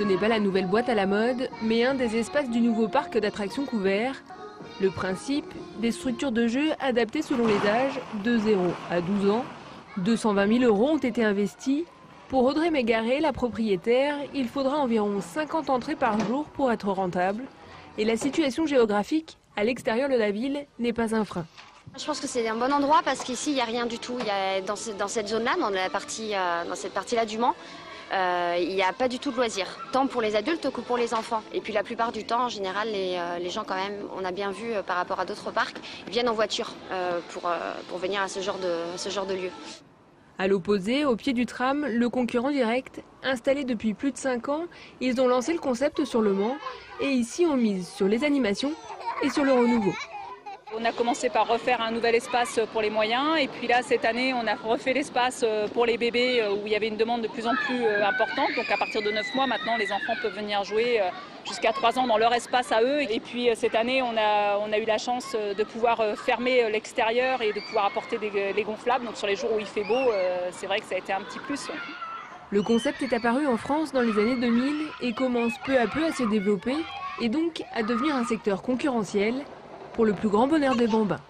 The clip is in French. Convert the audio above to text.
Ce n'est pas la nouvelle boîte à la mode, mais un des espaces du nouveau parc d'attractions couvert. Le principe, des structures de jeu adaptées selon les âges, de 0 à 12 ans. 220 000 € ont été investis. Pour Audrey Mégaré, la propriétaire, il faudra environ 50 entrées par jour pour être rentable. Et la situation géographique, à l'extérieur de la ville, n'est pas un frein. Je pense que c'est un bon endroit parce qu'ici, il n'y a rien du tout. Dans cette zone-là, dans cette partie-là du Mans, il n'y a pas du tout de loisirs, tant pour les adultes que pour les enfants. Et puis la plupart du temps, en général, les gens quand même, on a bien vu par rapport à d'autres parcs, viennent en voiture pour venir à ce genre de lieu. À l'opposé, au pied du tram, le concurrent direct, installé depuis plus de 5 ans, ils ont lancé le concept sur le Mans et ici on mise sur les animations et sur le renouveau. On a commencé par refaire un nouvel espace pour les moyens et puis là cette année on a refait l'espace pour les bébés où il y avait une demande de plus en plus importante. Donc à partir de 9 mois maintenant les enfants peuvent venir jouer jusqu'à 3 ans dans leur espace à eux. Et puis cette année on a eu la chance de pouvoir fermer l'extérieur et de pouvoir apporter les gonflables. Donc sur les jours où il fait beau, c'est vrai que ça a été un petit plus. Le concept est apparu en France dans les années 2000 et commence peu à peu à se développer et donc à devenir un secteur concurrentiel pour le plus grand bonheur des bambins.